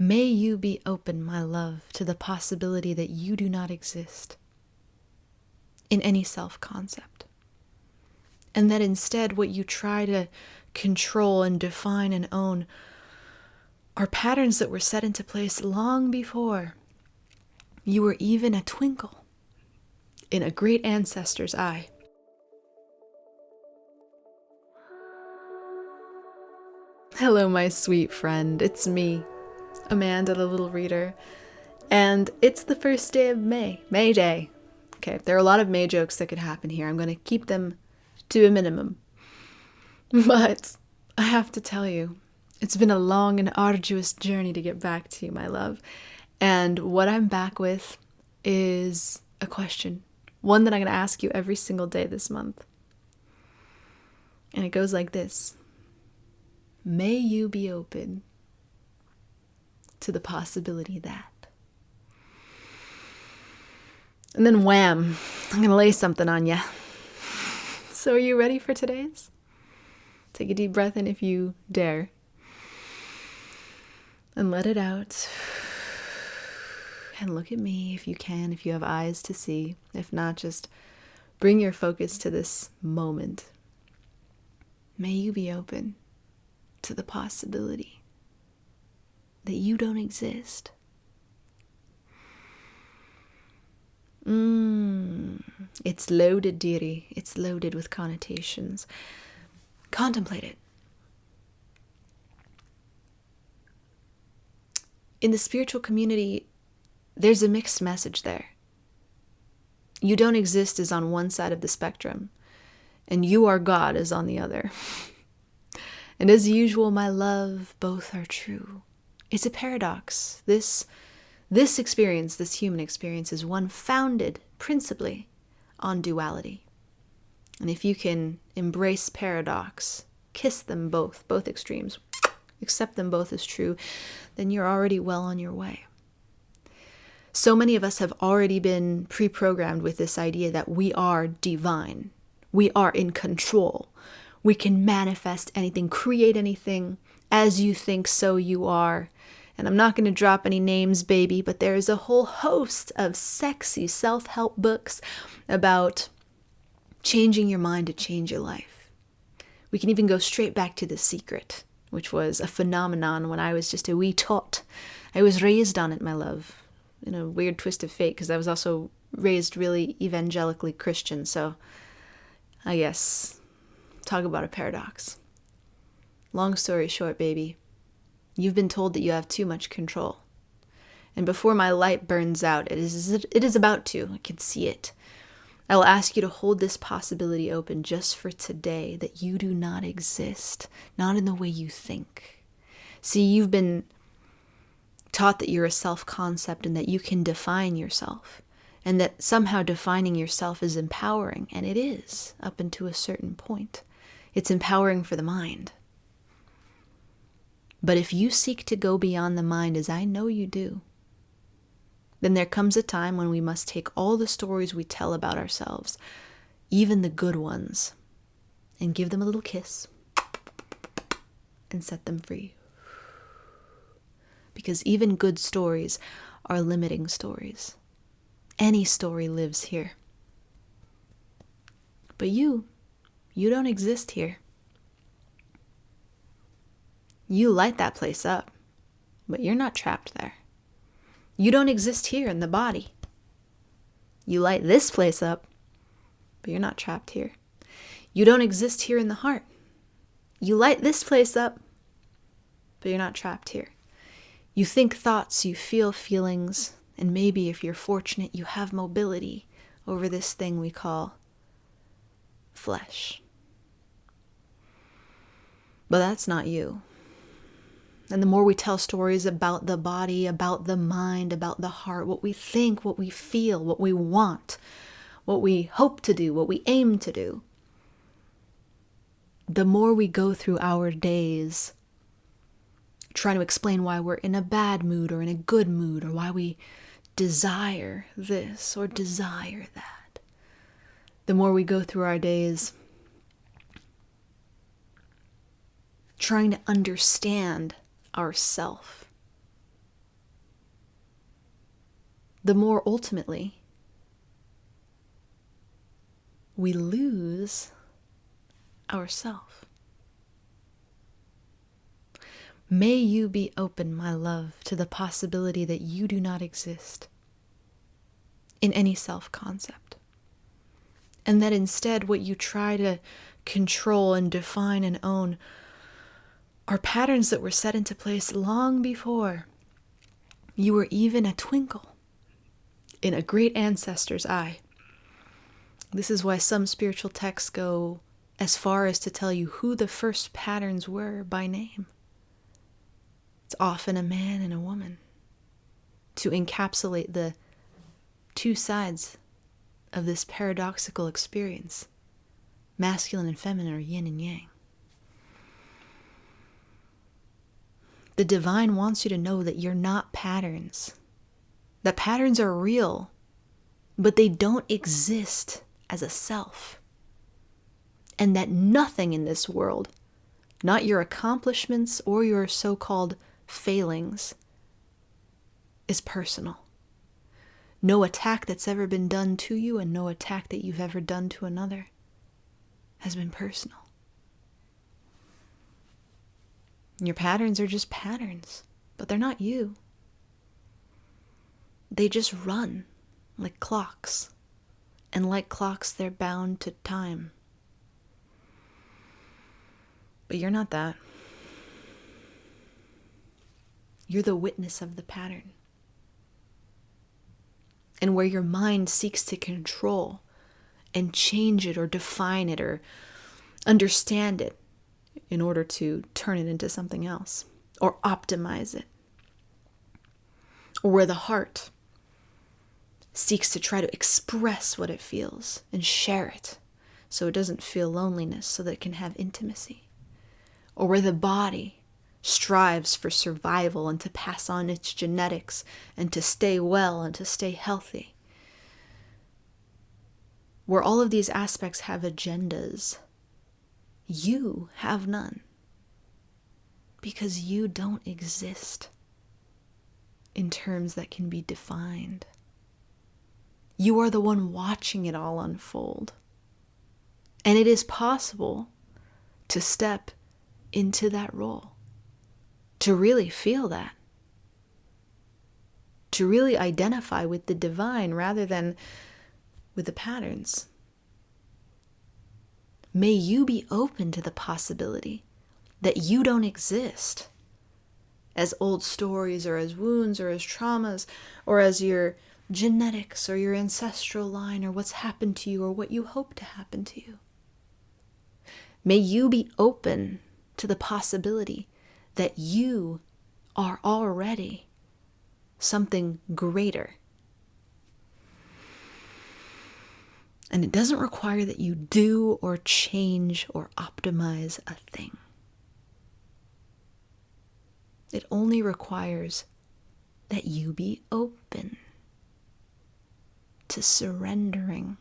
May you be open, my love, to the possibility that you do not exist in any self-concept. And that instead what you try to control and define and own are patterns that were set into place long before you were even a twinkle in a great ancestor's eye. Hello, my sweet friend. It's me, Amanda the Little Reader, and it's the first day of May Day. Okay, there are a lot of May jokes that could happen here. I'm going to keep them to a minimum. But I have to tell you, it's been a long and arduous journey to get back to you, my love. And what I'm back with is a question, one that I'm going to ask you every single day this month. And it goes like this. May you be open to the possibility that. And then wham, I'm going to lay something on you. So are you ready for today's? Take a deep breath in if you dare. And let it out. And look at me if you can, if you have eyes to see. If not, just bring your focus to this moment. May you be open to the possibility that you don't exist. It's loaded, dearie. It's loaded with connotations. Contemplate it. In the spiritual community, there's a mixed message there. You don't exist is on one side of the spectrum, and you are God is on the other. And as usual, my love, both are true. It's a paradox. This experience, this human experience, is one founded principally on duality. And if you can embrace paradox, kiss them both extremes, accept them both as true, then you're already well on your way. So many of us have already been pre-programmed with this idea that we are divine. We are in control. We can manifest anything, create anything. As you think, so you are. And I'm not going to drop any names, baby, but there is a whole host of sexy self-help books about changing your mind to change your life. We can even go straight back to The Secret, which was a phenomenon when I was just a wee tot. I was raised on it, my love, in a weird twist of fate, because I was also raised really evangelically Christian. So I guess, talk about a paradox. Long story short, baby, you've been told that you have too much control. And before my light burns out, it is about to. I can see it. I will ask you to hold this possibility open just for today, that you do not exist, not in the way you think. See, you've been taught that you're a self-concept and that you can define yourself, and that somehow defining yourself is empowering, and it is, up until a certain point. It's empowering for the mind. But if you seek to go beyond the mind, as I know you do, then there comes a time when we must take all the stories we tell about ourselves, even the good ones, and give them a little kiss and set them free. Because even good stories are limiting stories. Any story lives here. But you don't exist here. You light that place up, but you're not trapped there. You don't exist here in the body. You light this place up, but you're not trapped here. You don't exist here in the heart. You light this place up, but you're not trapped here. You think thoughts, you feel feelings, and maybe if you're fortunate, you have mobility over this thing we call flesh. But that's not you. And the more we tell stories about the body, about the mind, about the heart, what we think, what we feel, what we want, what we hope to do, what we aim to do, the more we go through our days trying to explain why we're in a bad mood or in a good mood, or why we desire this or desire that, the more we go through our days trying to understand ourself. the more ultimately we lose ourself. May you be open, my love, to the possibility that you do not exist in any self-concept. And that instead what you try to control and define and own are patterns that were set into place long before you were even a twinkle in a great ancestor's eye. This is why some spiritual texts go as far as to tell you who the first patterns were by name. It's often a man and a woman, to encapsulate the two sides of this paradoxical experience, masculine and feminine, or yin and yang. The divine wants you to know that you're not patterns, that patterns are real, but they don't exist as a self, and that nothing in this world, not your accomplishments or your so-called failings, is personal. No attack that's ever been done to you and no attack that you've ever done to another has been personal. Your patterns are just patterns, but they're not you. They just run like clocks, and like clocks, they're bound to time. But you're not that. You're the witness of the pattern. And where your mind seeks to control and change it or define it or understand it in order to turn it into something else or optimize it, or where the heart seeks to try to express what it feels and share it so it doesn't feel loneliness, so that it can have intimacy, or where the body strives for survival and to pass on its genetics and to stay well and to stay healthy, where all of these aspects have agendas, you have none, because you don't exist in terms that can be defined. You are the one watching it all unfold. And it is possible to step into that role, to really feel that, to really identify with the divine rather than with the patterns. May you be open to the possibility that you don't exist as old stories or as wounds or as traumas or as your genetics or your ancestral line or what's happened to you or what you hope to happen to you. May you be open to the possibility that you are already something greater. And it doesn't require that you do or change or optimize a thing. It only requires that you be open to surrendering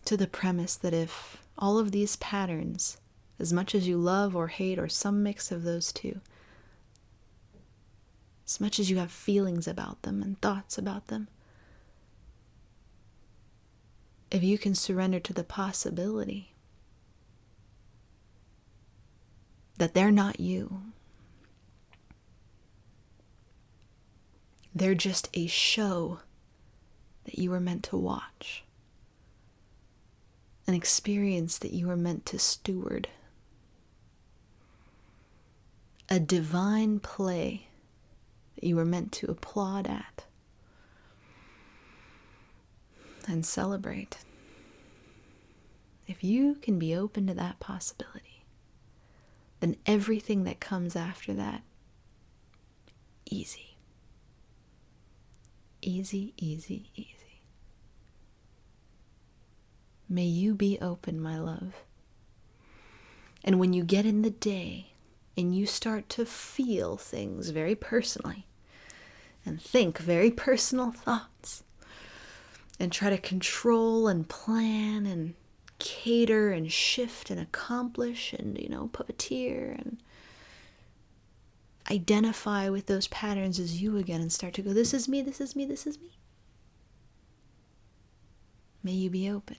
to the premise that if all of these patterns, as much as you love or hate or some mix of those two, as much as you have feelings about them and thoughts about them, if you can surrender to the possibility that they're not you, they're just a show that you were meant to watch, an experience that you were meant to steward, a divine play that you were meant to applaud at and celebrate. If you can be open to that possibility, then everything that comes after that, easy. Easy, easy, easy. May you be open, my love. And when you get in the day and you start to feel things very personally and think very personal thoughts and try to control and plan and cater and shift and accomplish and, puppeteer and identify with those patterns as you again and start to go, this is me, this is me, this is me. May you be open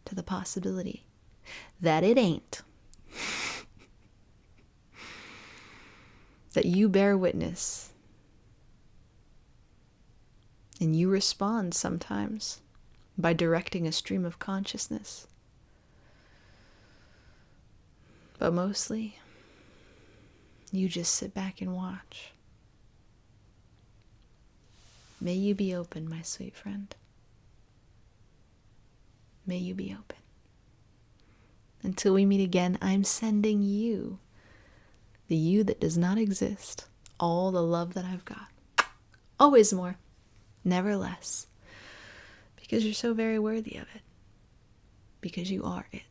to the possibility that it ain't. That you bear witness. And you respond sometimes by directing a stream of consciousness. But mostly, you just sit back and watch. May you be open, my sweet friend. May you be open. Until we meet again, I'm sending you, the you that does not exist, all the love that I've got. Always more, never less. Because you're so very worthy of it. Because you are it.